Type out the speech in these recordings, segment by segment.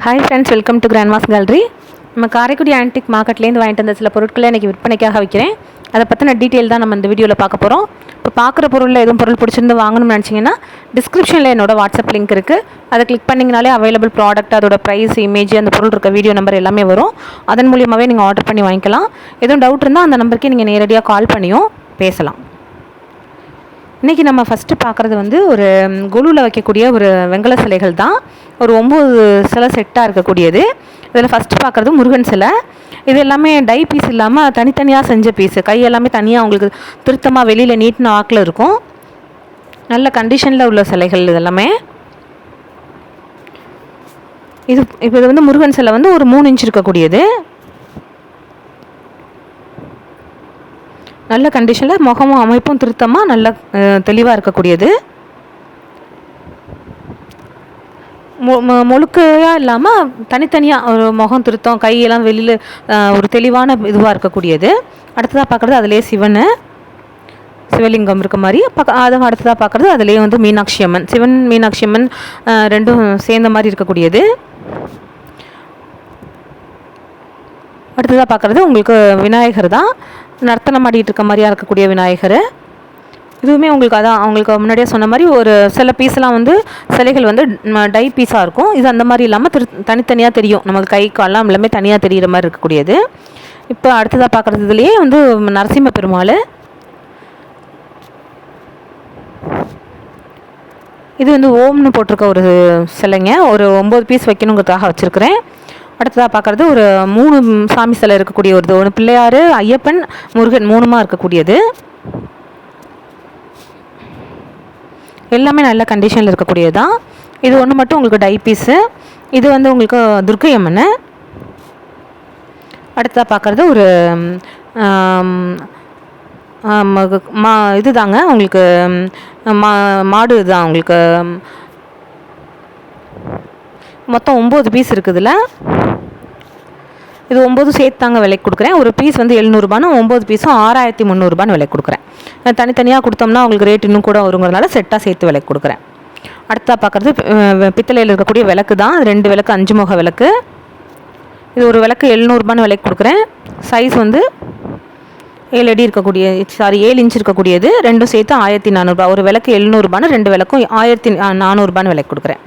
Hi friends, welcome to grandma's gallery. நம்ம Karaikudi antique மார்க்கெட்லேருந்து வாங்கிட்டு வந்த சில பொருட்களை இன்றைக்கி விற்பனைக்காக வைக்கிறேன். அதை பற்றின டீட்டெயில் தான் நம்ம இந்த வீடியோவில் பார்க்க போகிறோம். இப்போ பார்க்குற பொருளில் எதுவும் பொருள் பிடிச்சிருந்து வாங்கணும்னு நினச்சிங்கன்னா டிஸ்கிரிப்ஷனில் என்னோட வாட்ஸ்அப் லிங்க் இருக்குது. அதை கிளிக் பண்ணிங்கனாலே அவைலபிள் ப்ராடக்ட், அதோட ப்ரைஸ், இமேஜ், அந்த பொருள் இருக்க வீடியோ நம்பர் எல்லாமே வரும். அதன் மூலியமாகவே நீங்கள் ஆர்டர் பண்ணி வாங்கிக்கலாம். எதுவும் டவுட் இருந்தால் அந்த நம்பருக்கு நீங்கள் நேரடியாக கால் பண்ணியும் பேசலாம். இன்றைக்கி நம்ம ஃபஸ்ட்டு பார்க்குறது வந்து ஒரு கொலுவில் வைக்கக்கூடிய ஒரு வெங்கல சிலைகள் தான். ஒரு 9 சிலை செட்டாக இருக்கக்கூடியது. இதில் ஃபஸ்ட்டு பார்க்குறது முருகன் சிலை. இது எல்லாமே டை பீஸ் இல்லாமல் தனித்தனியாக செஞ்ச பீஸு. கை எல்லாமே தனியாக உங்களுக்கு திருத்தமாக வெளியில் நீட்டின ஆக்கில் இருக்கும். நல்ல கண்டிஷனில் உள்ள சிலைகள் இதெல்லாமே. இப்போ இது வந்து முருகன் சிலை வந்து ஒரு 3 இன்ச் இருக்கக்கூடியது. நல்ல கண்டிஷனில் முகமும் அமைப்பும் திருத்தமாக நல்ல தெளிவாக இருக்கக்கூடியது. முழுக்கையாக இல்லாமல் தனித்தனியாக ஒரு முகம் திருத்தம், கையெல்லாம் வெளியில் ஒரு தெளிவான இதுவாக இருக்கக்கூடியது. அடுத்ததாக பார்க்குறது அதிலே சிவலிங்கம் இருக்க மாதிரி. அதை அடுத்ததாக பார்க்குறது அதிலே வந்து மீனாட்சி அம்மன், சிவன் மீனாட்சி அம்மன் ரெண்டும் சேர்ந்த மாதிரி இருக்கக்கூடியது. அடுத்ததாக பார்க்குறது உங்களுக்கு விநாயகர் தான். நர்த்தனம் ஆடிட்டு இருக்க மாதிரியாக இருக்கக்கூடிய விநாயகர். இதுவுமே உங்களுக்கு அதான் அவங்களுக்கு முன்னாடியே சொன்ன மாதிரி ஒரு சில பீஸ்லாம் வந்து சிலைகள் வந்து டை பீஸாக இருக்கும். இது அந்த மாதிரி இல்லாமல் தனித்தனியாக தெரியும். நமக்கு கை கால்லாம் எல்லாமே தனியாக தெரிகிற மாதிரி இருக்கக்கூடியது. இப்போ அடுத்ததாக பார்க்குறது இதுலேயே வந்து நரசிம்ம பெருமாள். இது வந்து ஓம்னு போட்டிருக்க ஒரு சிலைங்க. ஒரு 9 பீஸ் வைக்கணுங்கிறதுக்காக வச்சுருக்கிறேன். அடுத்ததாக பார்க்குறது ஒரு 3 சாமி சிலை இருக்கக்கூடிய ஒரு பிள்ளையார், ஐயப்பன், முருகன் 3மா இருக்கக்கூடியது. எல்லாமே நல்ல கண்டிஷனில் இருக்கக்கூடியது தான். இது ஒன்று மட்டும் உங்களுக்கு டை பீஸு. இது வந்து உங்களுக்கு துர்க்கை அம்மன். அடுத்ததாக பார்க்குறது ஒரு இது தாங்க உங்களுக்கு மாடு தான். உங்களுக்கு மொத்தம் 9 பீஸ் இருக்குதுல்ல. இது 9 சேர்த்து தாங்க விலைக்கு கொடுக்குறேன். ஒரு பீஸ் வந்து 700ரூபான்னு, 9 பீஸும் 6300ரூபான்னு விலைக்கு கொடுக்குறேன். தனித்தனியாக கொடுத்தோம்னா உங்களுக்கு ரேட் இன்னும் கூட வருங்கிறதுனால செட்டாக சேர்த்து விலைக்கு கொடுக்குறேன். அடுத்தா பார்க்குறது பித்தளையில் இருக்கக்கூடிய விளக்கு தான். 2 விளக்கு 5 முக விளக்கு. இது ஒரு விளக்கு 700ரூபான்னு விலைக்கு கொடுக்குறேன். சைஸ் வந்து 7 இன்ச் இருக்கக்கூடியது. ரெண்டும் சேர்த்து 1400ரூபா. ஒரு விளக்கு 700ரூபான்னு, 2 விளக்கும் 1400ரூபான்னு விலைக்கு கொடுக்குறேன்.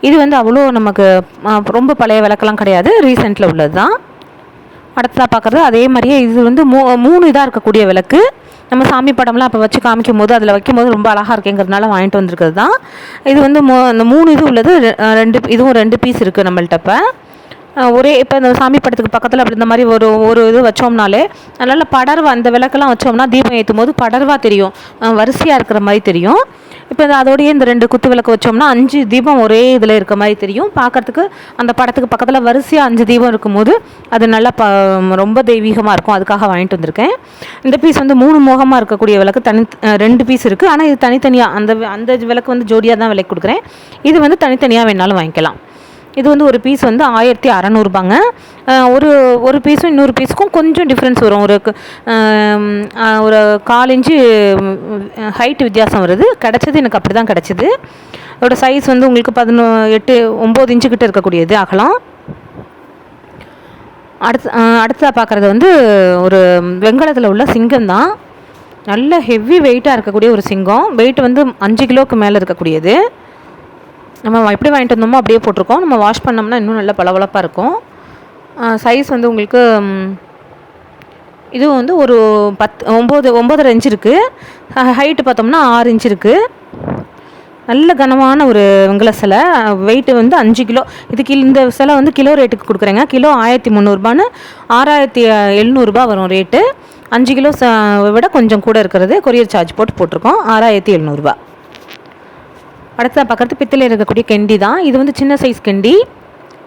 இது வந்து அவ்வளோ நமக்கு ரொம்ப பழைய விளக்கெல்லாம் கிடையாது, ரீசெண்டில் உள்ளது தான். அடுத்ததாக பார்க்குறது அதே மாதிரியே இது வந்து 3 இதாக இருக்கக்கூடிய விளக்கு. நம்ம சாமி படம்லாம் அப்போ வச்சு காமிக்கும் போது அதில் வைக்கும்போது ரொம்ப அழகாக இருக்குங்கிறதுனால வாங்கிட்டு வந்திருக்கிறது தான். இது வந்து இந்த 3 இது உள்ளது. இதுவும் 2 பீஸ் இருக்குது நம்மள்ட்ட. இப்போ இந்த சாமி படத்துக்கு பக்கத்தில் அப்படி இந்த மாதிரி ஒரு இது வச்சோம்னாலே அதனால் படர்வா, அந்த விளக்கெல்லாம் வச்சோம்னா தீபம் ஏற்றும் போது படர்வா தெரியும், வரிசையாக இருக்கிற மாதிரி தெரியும். இப்போ அதோடையே இந்த 2 குத்து விளக்கு வச்சோம்னா 5 தீபம் ஒரே இதில் இருக்க மாதிரி தெரியும். பார்க்குறதுக்கு அந்த படத்துக்கு பக்கத்தில் வரிசையாக 5 தீபம் இருக்கும்போது அது நல்லா ரொம்ப தெய்வீகமாக இருக்கும். அதுக்காக வாங்கிட்டு வந்திருக்கேன். இந்த பீஸ் வந்து 3 முகமாக இருக்கக்கூடிய விளக்கு 2 பீஸ் இருக்குது. ஆனால் இது தனித்தனியாக அந்த விளக்கு வந்து ஜோடியாக தான் விலைக்கு கொடுக்குறேன். இது வந்து தனித்தனியாக வேணாலும் வாங்கிக்கலாம். இது வந்து ஒரு பீஸ் வந்து 1600ரூபாங்க. ஒரு பீஸும் இன்னொரு பீஸுக்கும் கொஞ்சம் டிஃப்ரென்ஸ் வரும். ஒரு 1/4 இன்ச்சு ஹைட் வித்தியாசம் வருது. கிடச்சது எனக்கு அப்படி தான் கிடச்சிது. அதோட சைஸ் வந்து உங்களுக்கு 9 இன்ச்சு கிட்ட இருக்கக்கூடியது அகலம். அடுத்ததாக பார்க்குறது வந்து ஒரு வெங்கலத்தில் உள்ள சிங்கம் தான். நல்ல ஹெவி வெயிட்டாக இருக்கக்கூடிய ஒரு சிங்கம். வெயிட் வந்து 5 கிலோவுக்கு மேலே இருக்கக்கூடியது. நம்ம எப்படி வாங்கிட்டு வந்தோமோ அப்படியே போட்டிருக்கோம். நம்ம வாஷ் பண்ணோம்னா இன்னும் நல்ல பளபளப்பாக இருக்கும். சைஸ் வந்து உங்களுக்கு இது வந்து ஒரு 9.5 இன்ச் இருக்குது. ஹைட்டு பார்த்தோம்னா 6 இன்ச் இருக்குது. நல்ல கனமான ஒரு வெங்கல சிலை. வெயிட்டு வந்து 5 கிலோ. இந்த சிலை வந்து கிலோ ரேட்டுக்கு கொடுக்குறேங்க. கிலோ 1300ரூபான்னு 6700ரூபா வரும் ரேட்டு. 5 கிலோ விட கொஞ்சம் கூட இருக்கிறது. கொரியர் சார்ஜ் போட்டிருக்கோம். 6700ரூபா. அடுத்ததாக பார்க்குறது பித்தளையில் இருக்கக்கூடிய கெண்டி தான். இது வந்து சின்ன சைஸ் கெண்டி.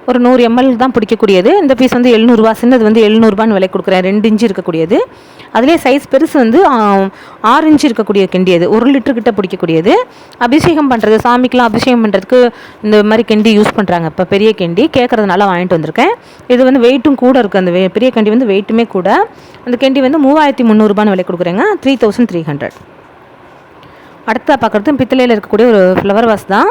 ஒரு 100 ml தான் பிடிக்கக்கூடியது. இந்த பீஸ் வந்து 700ரூபா. சின்னது வந்து 700ரூபான்னு விலை கொடுக்குறேன். 2 இன்ச்சு இருக்கக்கூடியது. அதிலே சைஸ் பெருசு வந்து 6 இன்ச்சு இருக்கக்கூடிய கெண்டி. அது 1 லிட்டர் கிட்ட பிடிக்கக்கூடியது. அபிஷேகம் பண்ணுறது, சாமிக்கெலாம் அபிஷேகம் பண்ணுறதுக்கு இந்த மாதிரி கெண்டி யூஸ் பண்ணுறாங்க. இப்போ பெரிய கெண்டி கேட்குறதுனால வாங்கிட்டு வந்திருக்கேன். இது வந்து வெயிட்டும் கூட இருக்குது. அந்த பெரிய கெண்டி வந்து வெயிட்டுமே கூட. அந்த கெண்டி வந்து 3300ரூபான்னு விலை கொடுக்குறேங்க. 3300. அடுத்ததாக பார்க்குறது பித்தளையில் இருக்கக்கூடிய ஒரு ஃப்ளவர் வாஸ் தான்.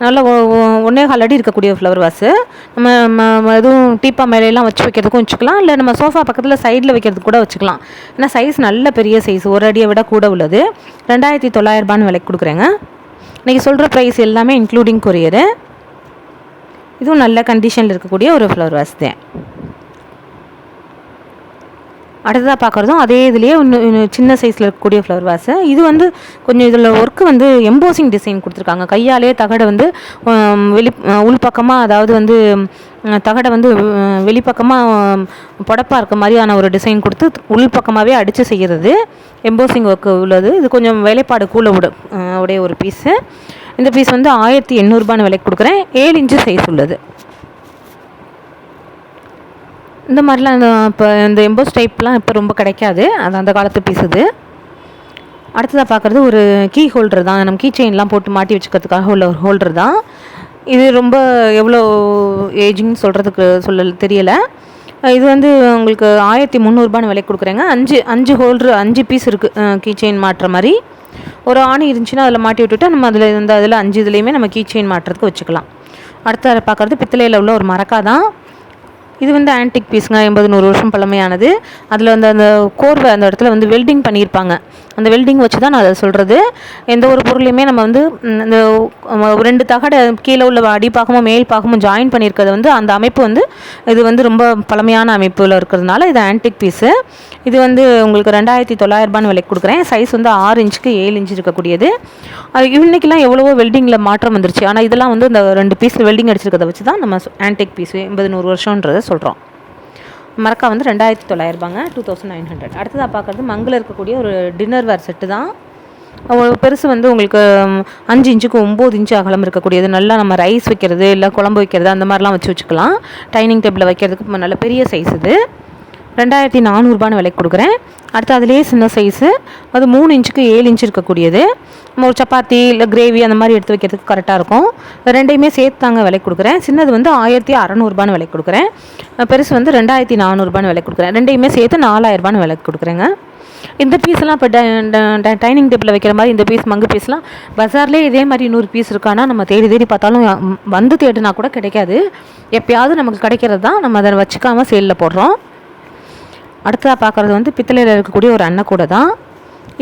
நல்லா 1.25 அடி இருக்கக்கூடிய ஃப்ளவர் வாஸு. நம்ம எதுவும் டீப்பா மேலையெல்லாம் வச்சு வைக்கிறதுக்கும் வச்சுக்கலாம், இல்லை நம்ம சோஃபா பக்கத்தில் சைடில் வைக்கிறதுக்கு கூட வச்சுக்கலாம். ஏன்னா சைஸ் நல்ல பெரிய சைஸ், 1 அடியை விட கூட உள்ளது. 2900 விலைக்கு கொடுக்குறேங்க. இன்றைக்கி சொல்கிற ப்ரைஸ் எல்லாமே இன்க்ளூடிங் கொரியரு. இதுவும் நல்ல கண்டிஷனில் இருக்கக்கூடிய ஒரு ஃப்ளவர் வாஸ் தான். அடுத்ததாக பார்க்குறதும் அதே இதுலேயே இன்னும் சின்ன சைஸில் இருக்கக்கூடிய ஃப்ளவர் வாஸு. இது வந்து கொஞ்சம் இதில் ஒர்க்கு வந்து எம்போசிங் டிசைன் கொடுத்துருக்காங்க. கையாலே தகடை வந்து உள்பக்கமாக, அதாவது வந்து தகடை வந்து வெளிப்பக்கமாக புடப்பாக இருக்க மாதிரியான ஒரு டிசைன் கொடுத்து உள்பக்கமாகவே அடித்து செய்கிறது எம்போசிங் ஒர்க்கு உள்ளது. இது கொஞ்சம் வேலைப்பாடு கூட உடைய ஒரு பீஸு. இந்த பீஸ் வந்து 1800 விலைக்கு கொடுக்குறேன். 7 இன்ச்சு சைஸ் உள்ளது. இந்த மாதிரிலாம் இப்போ இந்த எம்போஸ் டைப்லாம் இப்போ ரொம்ப கிடைக்காது, அது அந்த காலத்து பீஸ் இது. அடுத்ததாக பார்க்குறது ஒரு கீ ஹோல்டர் தான். நம்ம கீ செயின்லாம் போட்டு மாட்டி வச்சுக்கிறதுக்காக உள்ள ஒரு ஹோல்டர் தான் இது. ரொம்ப எவ்வளோ ஏஜிங்னு சொல்ல தெரியலை. இது வந்து உங்களுக்கு 1300 விலைக்கு கொடுக்குறேங்க. 5 ஹோல்டர் 5 பீஸ் இருக்குது கீ செயின் மாட்டுற மாதிரி. ஒரு ஆணி இருந்துச்சுன்னா அதில் மாட்டி விட்டுவிட்டு நம்ம அதில் 5 இதுலேயுமே நம்ம கீ செயின் மாட்டுறதுக்கு வச்சுக்கலாம். அடுத்த பார்க்குறது பித்தளையில் உள்ள ஒரு மரக்கா தான். இது வந்து ஆன்டிக் பீஸுங்க, 80-100 வருஷம் பழமையானது. அதில் வந்து அந்த கோர்வை அந்த இடத்துல வந்து வெல்டிங் பண்ணியிருப்பாங்க. அந்த வெல்டிங் வச்சு தான் நான் அதை சொல்கிறது. எந்த ஒரு பொருளையுமே நம்ம வந்து இந்த 2 தகடை கீழே உள்ள அடிப்பாகமும் மேல் பாகமும் ஜாயின் பண்ணியிருக்கிறது வந்து அந்த அமைப்பு வந்து இது வந்து ரொம்ப பழமையான அமைப்பில் இருக்கிறதுனால இது ஆன்டிக் பீஸு. இது வந்து உங்களுக்கு 2900 விலைக்கு கொடுக்குறேன். சைஸ் வந்து 6 இன்ச்சுக்கு 7 இன்ச்சு இருக்கக்கூடியது. அது இன்றைக்கெலாம் எவ்வளவோ வெல்டிங்கில் மாற்றம் வந்துருச்சு. ஆனால் இதெல்லாம் வந்து இந்த 2 பீஸ் வெல்டிங் அடிச்சிருக்கிறத வச்சு தான் நம்ம ஆன்டிக் பீஸு 80-100 வருஷன்றதை சொல்கிறோம். மரக்கா வந்து 2900, 2900. அடுத்ததாக பார்க்குறது மங்கில் இருக்கக்கூடிய ஒரு டின்னர் வேர் செட்டு தான். பெருசு வந்து உங்களுக்கு 5 இன்ச்சுக்கு 9 இன்ச்சு அகலம் இருக்கக்கூடியது. நல்லா நம்ம ரைஸ் வைக்கிறது, இல்லை குழம்பு வைக்கிறது அந்த மாதிரிலாம் வச்சுக்கலாம். டைனிங் டேபிளில் வைக்கிறதுக்கு நல்ல பெரிய சைஸ் இது. 2400 விலைக்கு கொடுக்குறேன். அடுத்து அதிலே சின்ன சைஸு, அது 3 இன்ச்சுக்கு 7 இன்ச்சு இருக்கக்கூடியது. நம்ம ஒரு சப்பாத்தி இல்லை கிரேவி அந்த மாதிரி எடுத்து வைக்கிறதுக்கு கரெக்டாக இருக்கும். ரெண்டையுமே சேர்த்து தாங்க விலைக்கு கொடுக்குறேன். சின்னது வந்து 1600 விலைக்கு கொடுக்குறேன். பெருசு வந்து 2400 விலைக்கு கொடுக்குறேன். ரெண்டையுமே சேர்த்து 4000 விலைக்கு கொடுக்குறேங்க. இந்த பீஸ்லாம் இப்போ டைனிங் டேபிளில் வைக்கிற மாதிரி இந்த பீஸ் மங்கு பீஸ்லாம் பஜார்லேயே இதே மாதிரி 100 பீஸ் இருக்கானா நம்ம தேடி பார்த்தாலும் வந்து தேடினா கூட கிடைக்காது. எப்போயாவது நமக்கு கிடைக்கிறது தான். நம்ம அதை வச்சுக்காமல் சேலில் போடுறோம். அடுத்ததாக பார்க்குறது வந்து பித்தளையில் இருக்கக்கூடிய ஒரு அன்னக்கூடை தான்.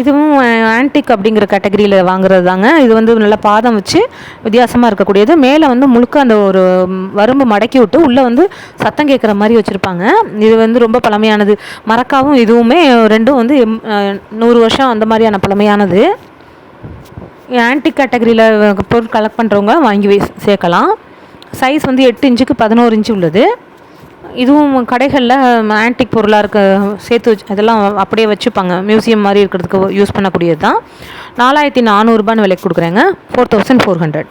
இதுவும் ஆன்டிக் அப்படிங்கிற கேட்டகரியில் வாங்குறது தாங்க. இது வந்து நல்லா பாதம் வச்சு வித்தியாசமாக இருக்கக்கூடியது. மேலே வந்து முழுக்க அந்த ஒரு வரம்பு மடக்கி விட்டு உள்ளே வந்து சத்தம் கேட்குற மாதிரி வச்சுருப்பாங்க. இது வந்து ரொம்ப பழமையானது. மரக்காவும் இதுவுமே ரெண்டும் வந்து 100 வருஷம் அந்த மாதிரியான பழமையானது. ஆன்டிக் கேட்டகரியில் பொருள் கலெக்ட் பண்ணுறவங்க வாங்கி சேர்க்கலாம். சைஸ் வந்து 8 இன்ச்சுக்கு 11 இன்ச்சு உள்ளது. இதுவும் கடைகளில் ஆன்டிக் பொருளாக இருக்க சேர்த்து வச்சு அதெல்லாம் அப்படியே வச்சுப்பாங்க. மியூசியம் மாதிரி இருக்கிறதுக்கு யூஸ் பண்ணக்கூடியது தான். 4400 விலைக்கு கொடுக்குறேங்க. 4400.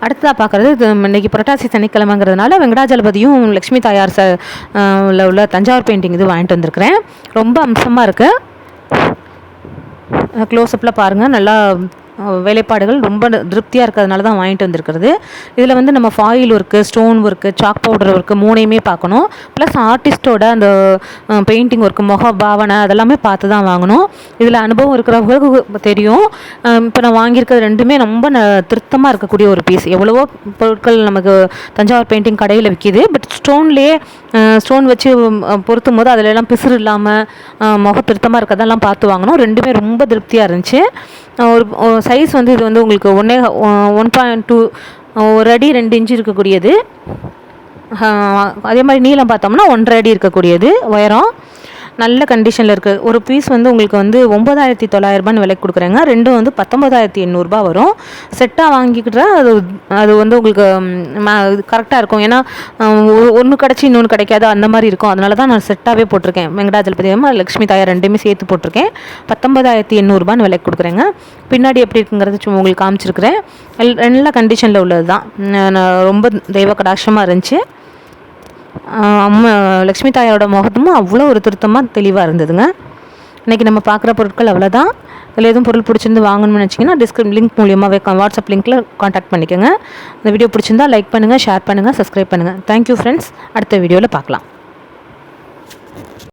அடுத்ததாக பார்க்குறது இது இன்றைக்கி புரட்டாசி சனிக்கிழமைங்கிறதுனால வெங்கடாஜலபதியும் லக்ஷ்மி தாயார் உள்ள தஞ்சாவூர் பெயிண்டிங் இது வாங்கிட்டு வந்திருக்கிறேன். ரொம்ப அம்சமாக இருக்குது. க்ளோஸ்அப்பில் பாருங்கள். நல்லா வேலைப்பாடுகள் ரொம்ப திருப்தியாக இருக்கிறதுனால தான் வாங்கிட்டு வந்திருக்கிறது. இதில் வந்து நம்ம foil work, stone work, chalk powder work 3யுமே பார்க்கணும். ப்ளஸ் ஆர்டிஸ்ட்டோட அந்த பெயிண்டிங் ஒர்க்கு, முக பாவனை அதெல்லாமே பார்த்து தான் வாங்கணும். இதில் அனுபவம் இருக்கிறவங்களுக்கு தெரியும். இப்போ நான் வாங்கியிருக்கிறது ரெண்டுமே ரொம்ப திருத்தமாக இருக்கக்கூடிய ஒரு பீஸ். எவ்வளவோ பொருட்கள் நமக்கு தஞ்சாவூர் பெயிண்டிங் கடையில் விற்கிது. பட் ஸ்டோன் வச்சு பொருத்தும் போது அதிலெல்லாம் பிசுறு இல்லாமல் முக திருத்தமாக இருக்கிறதெல்லாம் பார்த்து வாங்கணும். ரெண்டுமே ரொம்ப திருப்தியாக இருந்துச்சு. ஒரு சைஸ் வந்து இது வந்து உங்களுக்கு 1.2 1 அடி 2 இன்ச்சு இருக்கக்கூடியது. அதே மாதிரி நீளம் பார்த்தோம்னா 1.5 அடி இருக்கக்கூடியது. உயரம் நல்ல கண்டிஷனில் இருக்குது. ஒரு பீஸ் வந்து உங்களுக்கு வந்து 9900 விலைக்கு கொடுக்குறேங்க. ரெண்டும் வந்து 19800 வரும். செட்டாக வாங்கிக்கிட்டா அது வந்து உங்களுக்கு கரெக்டாக இருக்கும். ஏன்னா ஒன்று கிடச்சி இன்னொன்று கிடைக்காது அந்த மாதிரி இருக்கும். அதனால தான் நான் செட்டாகவே போட்டிருக்கேன். வெங்கடாஜலபதி லக்ஷ்மி தாயார் ரெண்டுமே சேர்த்து போட்டிருக்கேன். 19800 விலைக்கு கொடுக்குறேங்க. பின்னாடி எப்படி இருக்குங்கிறது சும்மா உங்களுக்கு காமிச்சிருக்கிறேன். நல்ல கண்டிஷனில் உள்ளது தான். ரொம்ப தெய்வ கடாட்சமாக இருந்துச்சு. லக்ஷ்மி தாயாரோட முகத்தும் அவ்வளோ ஒரு திருத்தமாக தெளிவாக இருந்ததுங்க. இன்றைக்கி நம்ம பார்க்குற பொருட்கள் அவ்வளோதான். இதில் எதுவும் பொருள் பிடிச்சிருந்து வாங்கணும்னு நினச்சிங்கன்னா லிங்க் மூலியமாகவே வாட்ஸ்அப் லிங்க்கில் காண்டாக்ட் பண்ணிக்கோங்க. இந்த வீடியோ பிடிச்சிருந்தா லைக் பண்ணுங்கள், ஷேர் பண்ணுங்கள், சப்ஸ்கிரைப் பண்ணுங்கள். Thank you friends. அடுத்த வீடியோவில் பார்க்கலாம்.